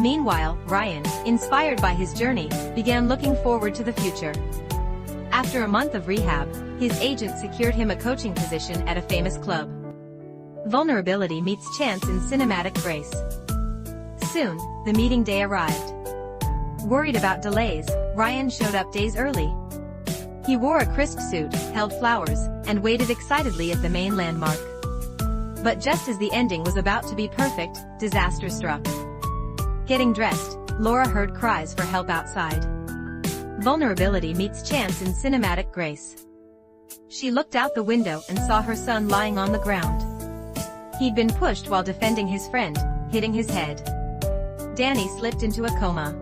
Meanwhile, Ryan, inspired by his journey, began looking forward to the future. After a month of rehab, his agent secured him a coaching position at a famous club. Vulnerability meets chance in cinematic grace. Soon, the meeting day arrived. Worried about delays, Ryan showed up days early. He wore a crisp suit, held flowers, and waited excitedly at the main landmark. But just as the ending was about to be perfect, disaster struck. Getting dressed, Laura heard cries for help outside. Vulnerability meets chance in cinematic grace. She looked out the window and saw her son lying on the ground. He'd been pushed while defending his friend, hitting his head. Danny slipped into a coma.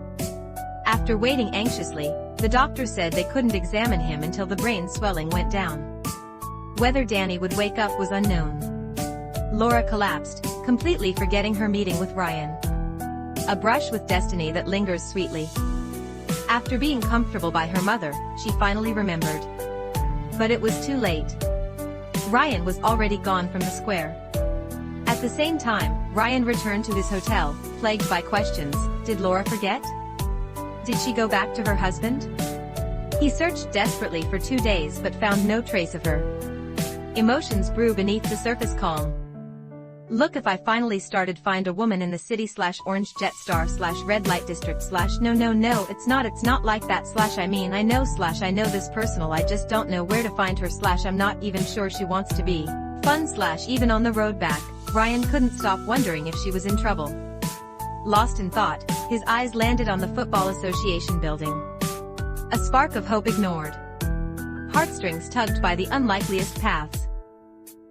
After waiting anxiously, the doctor said they couldn't examine him until the brain swelling went down. Whether Danny would wake up was unknown. Laura collapsed, completely forgetting her meeting with Ryan. A brush with destiny that lingers sweetly. After being comfortable by her mother, she finally remembered. But it was too late. Ryan was already gone from the square. At the same time, Ryan returned to his hotel, plagued by questions. Did Laura forget? Did she go back to her husband? He searched desperately for 2 days but found no trace of her. Emotions brew beneath the surface calm. Look, if I finally started find a woman in the city / orange jet star / red light district / no it's not like that / I mean I know this personal, I just don't know where to find her / I'm not even sure she wants to be fun / even on the road back, Ryan couldn't stop wondering if she was in trouble. Lost in thought, his eyes landed on the Football Association building. A spark of hope ignored. Heartstrings tugged by the unlikeliest paths.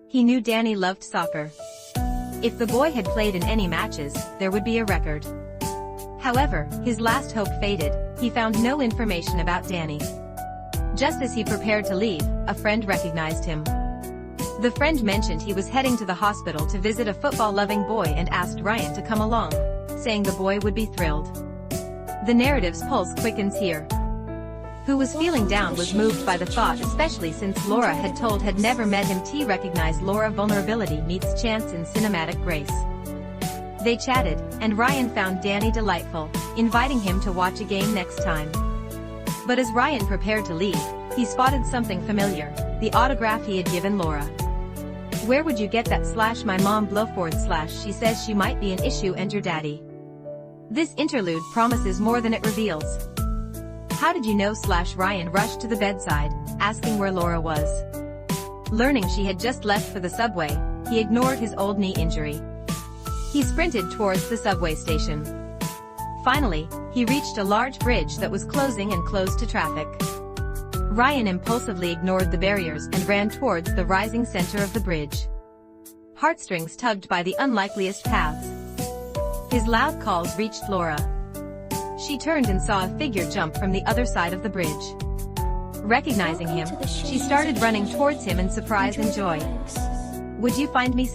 He knew Danny loved soccer. If the boy had played in any matches, there would be a record. However, his last hope faded. He found no information about Danny. Just as he prepared to leave, a friend recognized him. The friend mentioned he was heading to the hospital to visit a football-loving boy and asked Ryan to come along, saying the boy would be thrilled. The narrative's pulse quickens here. Who was feeling down was moved by the thought, especially since Laura had never met him. Recognized Laura. Vulnerability meets chance in cinematic grace. They chatted, and Ryan found Danny delightful, inviting him to watch a game next time. But as Ryan prepared to leave, he spotted something familiar, the autograph he had given Laura. Where would you get that / my mom / she says she might be an issue and your daddy. This interlude promises more than it reveals. How did you know / Ryan rushed to the bedside, asking where Laura was. Learning she had just left for the subway, he ignored his old knee injury. He sprinted towards the subway station. Finally, he reached a large bridge that was closing and closed to traffic. Ryan impulsively ignored the barriers and ran towards the rising center of the bridge. Heartstrings tugged by the unlikeliest paths. His loud calls reached Laura. She turned and saw a figure jump from the other side of the bridge. Recognizing him, she started running towards him in surprise and joy. Would you find me